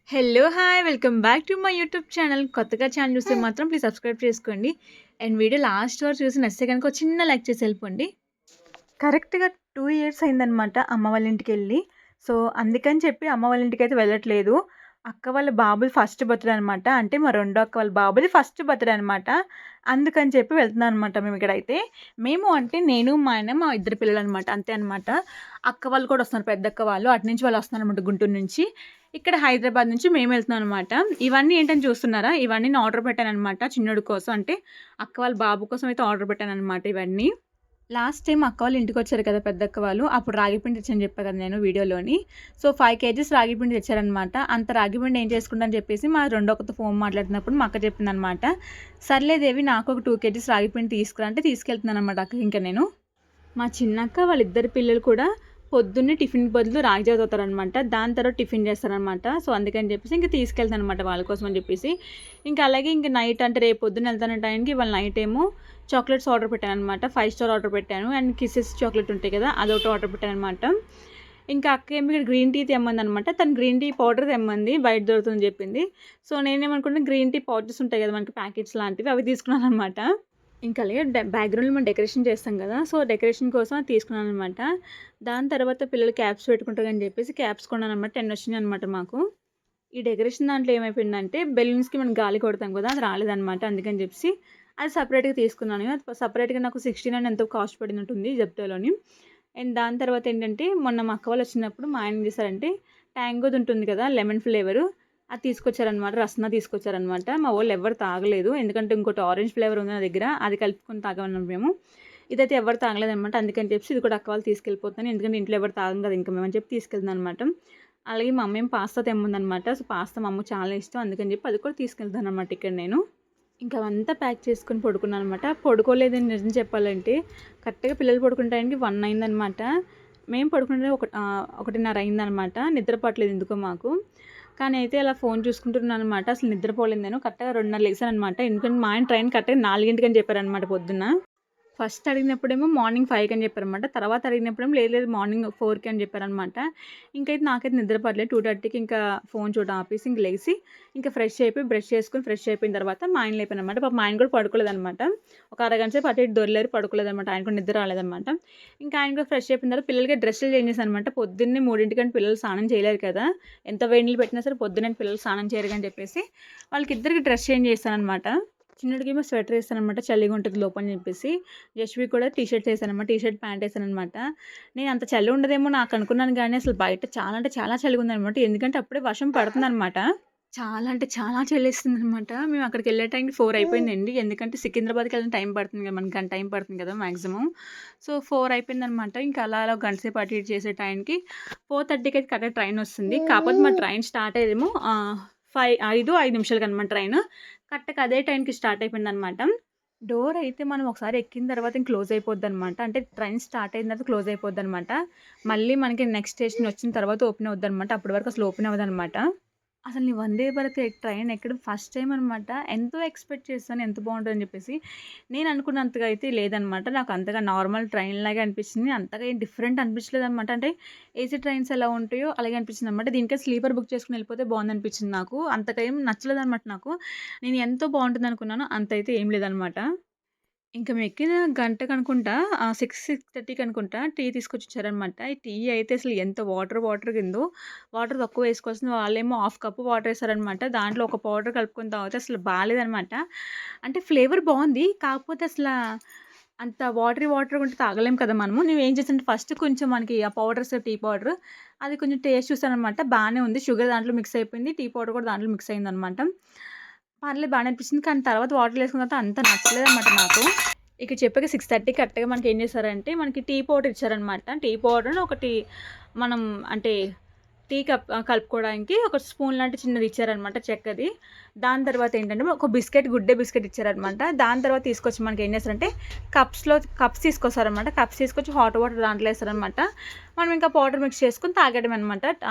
Hello! Hi! Welcome back to my YouTube channel. కొత్తగా channel చూస్తే మాత్రం ప్లీజ్ సబ్స్క్రైబ్ చేసుకోండి. అండ్ వీడియో లాస్ట్ వరకు చూసి నచ్చితే గనుక ఒక చిన్న లైక్ చేసి వెళ్ళిపోండి. కరెక్ట్‌గా 2 ఇయర్స్ అయిందనమాట అమ్మ వాళ్ళ ఇంటికెళ్ళి. సో, అందుకని చెప్పి అమ్మ వాళ్ళ ఇంటికైతే వెళ్ళట్లేదు. అక్క వాళ్ళ బాబుది ఫస్ట్ బర్త్‌డే అనమాట. అంటే మా రెండో అక్క వాళ్ళ బాబుది ఫస్ట్ బర్త్‌డే అనమాట. అందుకని చెప్పి వెళ్తున్నాం అనమాట మేమిక్కడైతే. మేము అంటే నేను, మా ఆయన, మా ఇద్దరు పిల్లలనమాట. అంతే అనమాట. అక్క వాళ్ళు కూడా వస్తున్నారు. పెద్దక్క వాళ్ళు. అటు నుంచి వాళ్ళు వస్తున్నారనమాట గుంటూరు నుంచి. ఇక్కడ హైదరాబాద్ నుంచి మేము వెళ్తున్నాం అనమాట. ఇవన్నీ ఏంటని చూస్తున్నారా? ఇవన్నీ నేను ఆర్డర్ పెట్టాననమాట చిన్నోడి కోసం. అంటే అక్క వాళ్ళ బాబు కోసం అయితే ఆర్డర్ పెట్టాననమాట ఇవన్నీ. లాస్ట్ టైమ్ అక్క వాళ్ళు ఇంటికొచ్చారు కదా పెద్దక్క వాళ్ళు. అప్పుడు రాగి పిండి తెచ్చని చెప్పా కదా నేను వీడియోలోని. సో, 5 కేజీస్ రాగి పిండి తెచ్చారనమాట. అంత రాగి పిండి ఏం చేసుకుంటా అని చెప్పేసి మా రెండో అక్కతో ఫోన్ మాట్లాడుతున్నప్పుడు మా అక్క చెప్పిందనమాట. సర్లే దేవి నాకు ఒక 2 కేజీస్ రాగి పిండి తీసుకురా అంటే తీసుకెళ్తున్నాననమాట అక్కకి ఇంక నేను. మా చిన్నక్క వాళ్ళిద్దరు పిల్లలు కూడా పొద్దున్నే టిఫిన్ బదులు రాగి జావ తాగుతారనమాట. దాని తర్వాత టిఫిన్ చేస్తారనమాట. సో, అందుకని చెప్పేసి ఇంక తీసుకెళ్తాననమాట వాళ్ళ కోసం అని చెప్పేసి. ఇంకా అలాగే ఇంక నైట్ అంటే రేపు పొద్దున్న వెళ్తాన టైంకి ఇవాళ నైట్ ఏమో చాక్లెట్స్ ఆర్డర్ పెట్టాననమాట. 5 స్టార్ ఆర్డర్ పెట్టాను. అండ్ కిసెస్ చాక్లెట్ ఉంటాయి కదా అదొకటి ఆర్డర్ పెట్టాననమాట. ఇంకా అక్క ఏమో ఇక్కడ గ్రీన్ టీ తెమ్మందనమాట. తను గ్రీన్ టీ పౌడర్ తెమ్మంది. బయట దొరుకుతుందని చెప్పింది. సో, నేనేమనుకున్నా గ్రీన్ టీ పౌడర్స్ ఉంటాయి కదా మనకి ప్యాకెట్స్ లాంటివి అవి తీసుకున్నాననమాట. ఇంకా అలాగే బ్యాక్‌గ్రౌండ్‌లో మనం డెకరేషన్ చేస్తాం కదా! సో, డెకరేషన్ కోసం అది తీసుకున్నాననమాట. దాని తర్వాత పిల్లలు క్యాప్స్ పెట్టుకుంటారని చెప్పేసి క్యాప్స్ కొన్నాననమాట. 10 వచ్చినాయనమాట మాకు. ఈ డెకరేషన్ దాంట్లో ఏమైపోయిందంటే బెలూన్స్‌కి మనం గాలి కొడతాం కదా! అది రాలేదనమాట. అందుకని చెప్పేసి అది సెపరేట్‌గా తీసుకున్నాను. అది సెపరేట్‌గా నాకు 16 ఎంతో కాస్ట్ పడినట్టుంది జెప్టోలోని. అండ్ దాని తర్వాత ఏంటంటే మొన్న మా అక్క వాళ్ళు వచ్చినప్పుడు మా ఆయన ఏం చేశారంటే ట్యాంగోది ఉంటుంది కదా! లెమన్ ఫ్లేవరు అది తీసుకొచ్చారనమాట. రస్నా తీసుకొచ్చారనమాట. మా వోళ్ళు ఎవ్వరు తాగలేదు. ఎందుకంటే ఇంకోటి ఆరెంజ్ ఫ్లేవర్ ఉంది నా దగ్గర. అది కలుపుకొని తాగమన్నాం మేము. ఇదైతే ఎవరు తాగలేదనమాట. అందుకని చెప్పేసి ఇది కూడా అక్క వాళ్ళు తీసుకెళ్ళిపోతున్నాను. ఎందుకంటే ఇంట్లో ఎవరు తాగం కదా ఇంక మేమని చెప్పి తీసుకెళ్తున్నాను అనమాట. అలాగే మా అమ్మ ఏమో పాస్తా తెమ్మందనమాట. సో, పాస్తా మా అమ్మకి చాలా ఇష్టం. అందుకని చెప్పి అది కూడా తీసుకెళ్తాననమాట ఇక్కడ నేను. ఇంకా అవంతా ప్యాక్ చేసుకొని పడుకున్నాననమాట. పడుకోలేదని నిజం చెప్పాలంటే కరెక్ట్‌గా పిల్లలు పడుకునే టైంకి 1 అయిందనమాట. మేము పడుకునే 1:30 అయిందనమాట. నిద్ర పట్టలేదు ఎందుకో మాకు. కానీ అయితే అలా ఫోన్ చూసుకుంటున్నాననమాట. అసలు నిద్రపోలేదు నేను. కరెక్ట్‌గా 2:30 లెగిసాననమాట. ఎందుకంటే మా ఆయన ట్రైన్ కరెక్ట్‌గా 4కి చెప్పారనమాట పొద్దున్న. ఫస్ట్ అడిగినప్పుడేమో మార్నింగ్ 5కి అని చెప్పారనమాట. తర్వాత అడిగినప్పుడేమో లేదు లేదు మార్నింగ్ 4కి అని చెప్పారనమాట. ఇంకైతే నాకైతే నిద్ర పడలేదు. 2:30కి ఇంకా ఫోన్ చూడడం ఆపేసి ఇంక లెగిసి ఇంకా ఫ్రెష్ అయిపోయి బ్రష్ చేసుకొని ఫ్రెష్ అయిపోయిన తర్వాత మా ఆయన లేపాననమాట. పాపం మా ఆయన కూడా పడుకోలేదనమాట. ఒక అరగంట సేపు అటు ఇటు దొర్లారు పడుకోలేదనమాట. ఆయన కూడా నిద్ర రాలేదనమాట. ఇంకా ఆయన కూడా ఫ్రెష్ అయిపోయిన తర్వాత పిల్లలకి డ్రెస్సులు చేంజ్ చేశాననమాట. పొద్దున్నే 3కి పిల్లలు స్నానం చేయలేరు కదా! ఎంత వేడి నీళ్ళు పెట్టినా సరే పొద్దున్నే పిల్లలు స్నానం చేయరు అని చెప్పేసి వాళ్ళకిద్దరికి డ్రెస్ చేంజ్ చేశాననమాట. చిన్నోడికేమో స్వెటర్ ఏసాననమాట. చలిగా ఉంటది లోపల అని చెప్పేసి. యష్‌వి కూడా టీ షర్ట్స్ ఏసాననమాట. టీ షర్ట్, ప్యాంట్ ఏసాననమాట. నేను అంత చలి ఉండదేమో నాకు అనుకున్నాను గానీ అసలు బయట చాలా అంటే చాలా చలిగుందనమాట. ఎందుకంటే అప్పుడే వర్షం పడుతుందనమాట. చాలా అంటే చాలా చలేస్తుందనమాట. మేము అక్కడికెళ్ళే టైంకి 4 అయిపోయిందండి. ఎందుకంటే సికింద్రాబాద్‌కెళ్ళిన టైం పడుతుంది కదా! మనకి గంట టైం పడుతుంది కదా మాక్సిమం. సో, 4 అయిపోయిందనమాట. ఇంకా అలా అలా ఒక గంట సేపు అటు ఇటు చేసే టైంకి 4:30కి అయితే కరెక్ట్‌గా ట్రైన్ వస్తుంది. కాకపోతే మా ట్రైన్ స్టార్ట్ అయ్యేదేమో 5 నిమిషాలకనమాట ట్రైను. కరెక్ట్‌గా అదే టైంకి స్టార్ట్ అయిపోయిందనమాట. డోర్ అయితే మనం ఒకసారి ఎక్కిన తర్వాత ఇంక క్లోజ్ అయిపోద్దనమాట. అంటే ట్రైన్ స్టార్ట్ అయిన తర్వాత క్లోజ్ అయిపోద్దనమాట. మళ్ళీ మనకి నెక్స్ట్ స్టేషన్ వచ్చిన తర్వాత ఓపెన్ అవుద్దనమాట. అప్పటి వరకు అసలు ఓపెన్ అవ్వదనమాట. అసలు నేను వందే భారత్ ట్రైన్ ఎక్కడం ఫస్ట్ టైమ్ అనమాట. ఎంతో ఎక్స్‌పెక్ట్ చేశాను ఎంత బావుంటదని చెప్పేసి. నేను అనుకున్నంతగా అయితే లేదనమాట. నాకు అంతగా నార్మల్ ట్రైన్‌లాగే అనిపించింది. అంతగా ఏం డిఫరెంట్ అనిపించలేదనమాట. అంటే ఏసీ ట్రైన్స్ ఎలా ఉంటాయో అలాగే అనిపించిందనమాట. దీనికే స్లీపర్ బుక్ చేసుకొని వెళ్ళిపోతే బావుందనిపించింది నాకు. అంతగా ఏం నచ్చలేదనమాట నాకు. నేను ఎంతో బావుంటుందనుకున్నానో అంత అయితే ఏం లేదనమాట. ఇంక మేమెక్కిన గంటకనుకుంటా 6:30కి అనుకుంటా టీ తీసుకొచ్చిచ్చారనమాట. ఈ టీ అయితే అసలు ఎంత వాటర్ కిందో. వాటర్ తక్కువ వేసుకోవాల్సింది వాళ్ళేమో హాఫ్ కప్ వాటర్ ఏసారనమాట. దాంట్లో ఒక పౌడర్ కలుపుకొని తాగితే అసలు బాలేదనమాట. అంటే ఫ్లేవర్ బావుంది. కాకపోతే అంత వాటరీగా ఉంటే తాగలేం కదా మనము. నేనేం చేశానంటే ఫస్ట్ కొంచెం మనకి ఆ పౌడర్స్ టీ పౌడర్ అది కొంచెం టేస్ట్ చూసాననమాట. బానే ఉంది. షుగర్ దాంట్లో మిక్స్ అయిపోయింది. టీ పౌడర్ కూడా దాంట్లో మిక్స్ అయిందనమాట. పర్లేదు బానే అనిపించింది. కానీ తర్వాత వాటర్‌లో ఏసుకున్న తర్వాత అంత నచ్చలేదనమాట నాకు. ఇక చెప్పాక 6:30 కరెక్ట్‌గా మనకేం చేశారంటే, మనకి టీ పౌడర్ ఇచ్చారనమాట. టీ పౌడర్ ఒకటి మనం అంటే టీ కలుపుకోవడానికి ఒక స్పూన్ లాంటి చిన్నది ఇచ్చారనమాట చెక్కది. దాని తర్వాత ఏంటంటే ఒక బిస్కెట్ గుడ్డే బిస్కెట్ ఇచ్చారనమాట. దాని తర్వాత తీసుకొచ్చి మనకేం చేస్తారంటే కప్స్ తీసుకొస్తారనమాట. కప్స్ తీసుకొచ్చి హాట్ వాటర్ దాంట్లో ఏస్తారనమాట. మనం ఇంకా పౌడర్ మిక్స్ చేసుకొని తాగడమే అనమాట.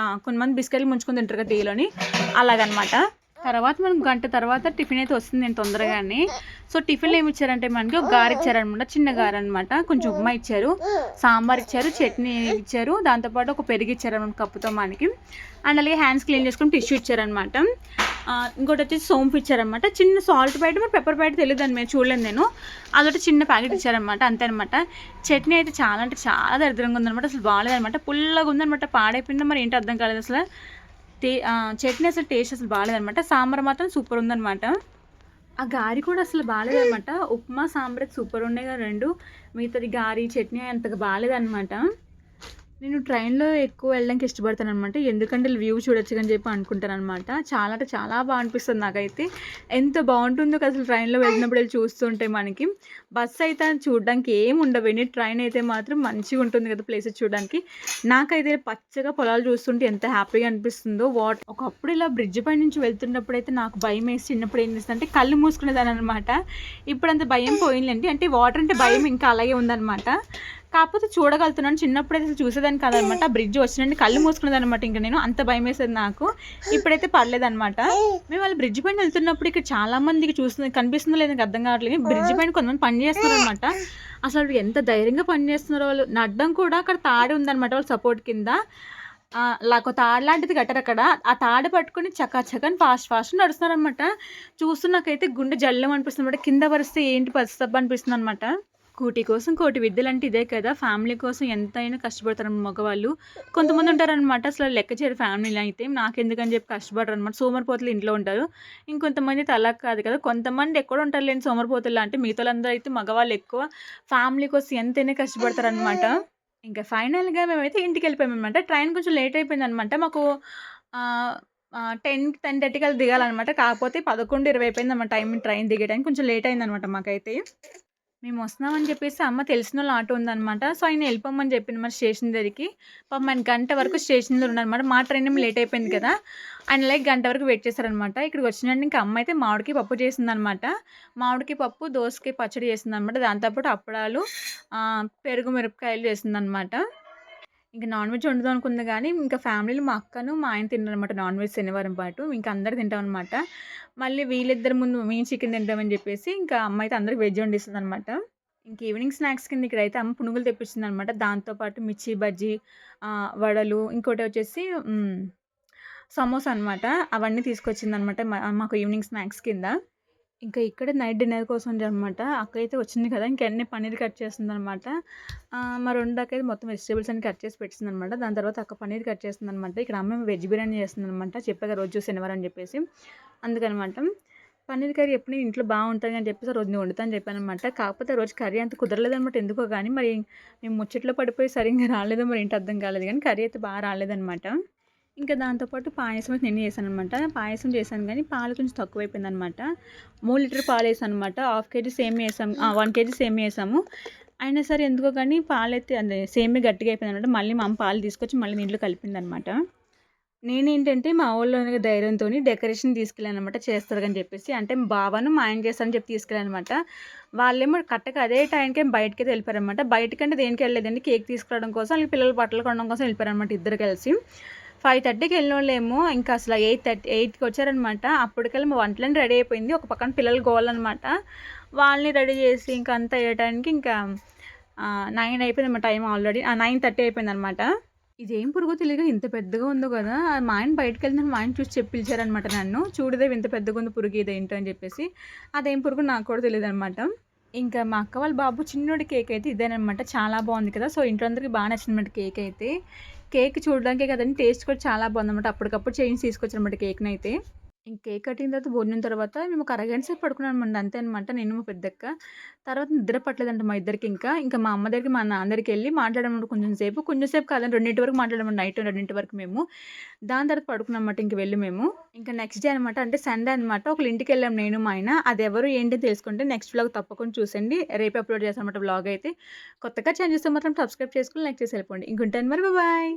కొంతమంది బిస్కెట్‌లు ముంచుకొని తింటారు కదా టీలోని అలాగనమాట. తర్వాత మనం గంట తర్వాత టిఫిన్ అయితే వస్తుంది నేను తొందరగానే. సో టిఫిన్‌లో ఏమి ఇచ్చారంటే మనకి ఒక గారె ఇచ్చారనమాట. చిన్న గారె అనమాట. కొంచెం ఉప్మా ఇచ్చారు, సాంబార్ ఇచ్చారు, చట్నీ ఇచ్చారు. దాంతో పాటు ఒక పెరుగు ఇచ్చారనమాట కప్పుతో మనకి. అండ్ అలాగే హ్యాండ్స్ క్లీన్ చేసుకొని టిష్యూ ఇచ్చారనమాట. ఇంకోటి వచ్చేసి సోంపు ఇచ్చారనమాట. చిన్న సాల్ట్ ప్యాకెట్ మరి పెప్పర్ ప్యాకెట్ తెలియదండి, మేము చూడలేదు నేను. అదొకటి చిన్న ప్యాకెట్ ఇచ్చారనమాట, అంతే అనమాట. చట్నీ అయితే చాలా అంటే చాలా దరిద్రంగా ఉందనమాట. అసలు బాగాలేదనమాట, పుల్లగా ఉందనమాట. పాడైపోయిందో మరి ఏంటో అర్థం కాలేదు అసలు. చట్నీ అసలు టేస్ట్ అసలు బాగాలేదనమాట. సాంబార్ మాత్రం సూపర్ ఉందనమాట. ఆ గారి కూడా అసలు బాగాలేదనమాట. ఉప్మా సాంబార్ అయితే సూపర్ ఉన్నాయి కదా రెండు. మిగతాది గారి చట్నీ అంతగా బాగాలేదనమాట. నేను ట్రైన్‌లో ఎక్కువ వెళ్ళడానికి ఇష్టపడతాననమాట. ఎందుకంటే వ్యూ చూడొచ్చు అని చెప్పి అనుకుంటాననమాట. చాలా అంటే చాలా బాగా అనిపిస్తుంది నాకైతే. ఎంత బాగుంటుందో కదా అసలు ట్రైన్‌లో వెళ్ళినప్పుడు వెళ్ళి చూస్తుంటే మనకి. బస్ అయితే చూడడానికి ఏమి ఉండవండి. ట్రైన్ అయితే మాత్రం మంచిగా ఉంటుంది కదా ప్లేసెస్ చూడడానికి. నాకైతే పచ్చగా పొలాలు చూస్తుంటే ఎంత హ్యాపీగా అనిపిస్తుందో. ఒకప్పుడు ఇలా బ్రిడ్జ్ పై నుంచి వెళ్తున్నప్పుడు అయితే నాకు భయం వేసి చిన్నప్పుడు ఏం చేస్తుందంటే కళ్ళు మూసుకునేదాన్ని అనమాట. ఇప్పుడు అంత భయం పోయిందండి. అంటే వాటర్ అంటే భయం ఇంకా అలాగే ఉందనమాట. కాకపోతే చూడగలుగుతున్నాను. చిన్నప్పుడైతే అసలు చూసేదాన్ని కాదనమాట. బ్రిడ్జ్ వచ్చినండి కళ్ళు మూసుకునేదనమాట. ఇంకా నేను అంత భయం వేసేది నాకు. ఇప్పుడైతే పర్లేదనమాట. మేము వాళ్ళు బ్రిడ్జ్ పైన వెళ్తున్నప్పుడు ఇక్కడ చాలా మందికి కనిపిస్తుందో లేదో నాకు అర్థం కావట్లేదు. బ్రిడ్జ్ పైన కొంతమంది పని చేస్తున్నారనమాట. అసలు ఎంత ధైర్యంగా పని చేస్తున్నారో వాళ్ళు. నడ్డం కూడా అక్కడ తాడు ఉందనమాట వాళ్ళ సపోర్ట్ కింద. ఒక తాడు లాంటిది కట్టారు అక్కడ. ఆ తాడు పట్టుకొని చకచకని ఫాస్ట్ నడుస్తున్నారనమాట. చూస్తూ నాకైతే గుండె జల్లం అనిపిస్తుంది అనమాట. కింద వరిస్తే ఏంటి పరిస్థితి అనిపిస్తుంది అనమాట. కూటి కోసం కోటి విద్యలంటే ఇదే కదా. ఫ్యామిలీ కోసం ఎంతైనా కష్టపడతారు మగవాళ్ళు. కొంతమంది ఉంటారనమాట అసలు లెక్క చేయరు ఫ్యామిలీలో అయితే. నాకెందుకని చెప్పి కష్టపడరు అనమాట. సోమరిపోతులు ఇంట్లో ఉంటారు. ఇంకొంతమంది అయితే అలా కాదు కదా. కొంతమంది ఎక్కడ ఉంటారు లేని సోమరిపోతులు అంటే మిగతా అందరూ అయితే మగవాళ్ళు ఎక్కువ ఫ్యామిలీ కోసం ఎంతైనా కష్టపడతారనమాట. ఇంకా ఫైనల్‌గా మేమైతే ఇంటికి వెళ్ళిపోయామనమాట. ట్రైన్ కొంచెం లేట్ అయిపోయిందనమాట. మాకు 10:30కి అలా దిగాలనమాట. కాకపోతే 11:20 అయిపోయిందన్నమాట ట్రైన్ దిగే టైం. కొంచెం లేట్ అయిందనమాట మాకైతే. మేము వస్తున్నామని చెప్పేసి అమ్మ తెలిసినోళ్ళ ఆటో ఉందనమాట. సో ఆయన వెళ్ళిపోమని చెప్పింది మరి స్టేషన్ దగ్గరికి. పాపం ఆయన గంట వరకు స్టేషన్‌లో ఉన్నారనమాట. మా ట్రైన్ ఏమో లేట్ అయిపోయింది కదా. ఆయన గంట వరకు వెయిట్ చేశారనమాట. ఇక్కడికి వచ్చినండి ఇంకా అమ్మ అయితే మామిడికాయ పప్పు చేసిందనమాట. మామిడికాయ పప్పు, దోసకాయ పచ్చడి చేసిందనమాట. దాంతో పాటు అప్పడాలు, పెరుగు మిరపకాయలు చేసిందనమాట. ఇంక నాన్ వెజ్ వండుదాం అనుకుంది కానీ ఇంకా ఫ్యామిలీలో మా అక్కను, మా ఆయన తిన్నారనమాట నాన్ వెజ్ శనివారం పాటు. ఇంకా అందరూ తింటామనమాట. మళ్ళీ వీళ్ళిద్దరి ముందు మేము చికెన్ తింటామని చెప్పేసి ఇంకా అమ్మ అయితే అందరికి వెజ్ వండిస్తుందనమాట. ఇంక ఈవినింగ్ స్నాక్స్ కింద ఇక్కడైతే అమ్మ పునుగులు తెప్పించిందనమాట. దాంతో పాటు మిర్చి బజ్జీ, వడలు, ఇంకోటి వచ్చేసి సమోసా అనమాట. అవన్నీ తీసుకొచ్చిందనమాట మాకు ఈవినింగ్ స్నాక్స్ కింద. ఇంకా ఇక్కడే నైట్ డిన్నర్ కోసం అనమాట. అక్క అయితే వచ్చింది కదా, ఇంక అన్నీ పన్నీర్ కట్ చేస్తుందనమాట. మా రెండకైతే మొత్తం వెజిటేబుల్స్ అన్ని కట్ చేసి పెట్టిందనమాట. దాని తర్వాత అక్క పన్నీర్ కట్ చేస్తుందనమాట. ఇక్కడ అమ్మ వెజ్ బిర్యానీ చేస్తుందనమాట. చెప్పాక రోజు శనివారం అని చెప్పేసి అందుకనమాట. పన్నీర్ కర్రీ ఎప్పుడు ఇంట్లో బాగుంటుంది అని చెప్పేసి రోజు నేను వండుతా అని చెప్పానమాట. కాకపోతే రోజు కర్రీ అంత కుదరలేదనమాట. ఎందుకో కానీ మరి మేము ముచ్చట్లో పడిపోయి సరిగ్గా రాలేదో మరి ఏంటి అర్థం కాలేదు కానీ కర్రీ అయితే బాగా రాలేదనమాట. ఇంకా దాంతోపాటు పాయసం అయితే నేను చేశాననమాట. పాయసం చేశాను కానీ పాలు కొంచెం తక్కువైపోయిందనమాట. 3 లీటర్ పాలు వేసానమాట. 1/2 కేజీ సేమియా వేసాము, 1 కేజీ సేమియా వేసాము. అయినా సరే ఎందుకో కానీ పాలైతే అదే సేమియా గట్టిగా అయిపోయిందనమాట. మళ్ళీ మా అమ్మ పాలు తీసుకొచ్చి మళ్ళీ నీళ్ళు కలిపిందనమాట. నేనేంటంటే మా ఊళ్ళో ధైర్యంతో డెకరేషన్ తీసుకెళ్ళానమాట చేస్తారు అని చెప్పేసి. అంటే మా బావను మా ఆయన చేస్తారని చెప్పి తీసుకెళ్ళానమాట. వాళ్ళేమో కరెక్ట్‌గా అదే టైంకి బయటకైతే వెళ్ళిపోయారనమాట. బయటకంటే దేనికి వెళ్ళలేదండి, కేక్ తీసుకురావడం కోసం, అలాగే పిల్లల బట్టలు కొనడం కోసం వెళ్ళిపోయారనమాట ఇద్దరు కలిసి. 5:30కి వెళ్ళినోళ్ళేమో ఇంకా అసలు 8కి వచ్చారనమాట. అప్పటికల్లా మా వంటలన్నీ రెడీ అయిపోయింది. ఒక పక్కన పిల్లలు గోలనమాట. వాళ్ళని రెడీ చేసి ఇంకా అంతా వేయడానికి ఇంకా 9 అయిపోయిందన్నమాట టైం ఆల్రెడీ. 9:30 అయిపోయిందనమాట. ఇదేం పురుగో తెలియదు, ఇంత పెద్దగా ఉందో కదా. మా ఆయన బయటకెళ్తుందని మా ఆయన చూసి పిలిచారనమాట నన్ను. చూడదేవి ఇంత పెద్దగా ఉంది పురుగు ఇదేంటో అని చెప్పేసి. అదేం పురుగు నాకు కూడా తెలియదనమాట. ఇంకా మా అక్క వాళ్ళ బాబు చిన్నోడి కేక్ అయితే ఇదేనమాట. చాలా బాగుంది కదా. సో ఇంట్లో అందరికీ బాగా నచ్చిందన్నమాట కేక్ అయితే. కేక్ చూడడానికే కదండి, టేస్ట్ కూడా చాలా బాగుందన్నమాట. అప్పటికప్పుడు చేయించి తీసుకొచ్చారన్నమాట కేక్ని అయితే. ఇంక కేక్ కట్టిన తర్వాత భోజనం తర్వాత మేము ఒక అరగంట సేపు పడుకున్నామండి అంతే అనమాట, నేను మా పెద్దక్క. తర్వాత నిద్ర పట్టలేదంట మా ఇద్దరికి. ఇంకా మా అమ్మ దగ్గరికి మా నాన్న దగ్గరికి వెళ్ళి మాట్లాడామన్నమాట కొంచెం సేపు కాదండి, 2 వరకు మాట్లాడాము. నైట్ 2 వరకు మేము. దాని తర్వాత పడుకున్నామన్నమాట ఇంక వెళ్ళి మేము. ఇంకా నెక్స్ట్ డే అనమాట, అంటే సండే అనమాట. ఒకళ్ళ ఇంటికి వెళ్ళాము నేను మా ఆయన. అది ఎవరు ఏంటి తెలుసుకుంటే నెక్స్ట్ వ్లాగ్ తప్పకుండా చూసండి. రేపు అప్లోడ్ చేస్తామన్నమాట వ్లాగ్ అయితే. కొత్తగా ఛానల్ చూస్తే మాత్రం సబ్స్క్రైబ్ చేసుకుని లైక్ చేసి వెళ్ళిపోండి. ఇంకుంటాను మరి, బాయ్.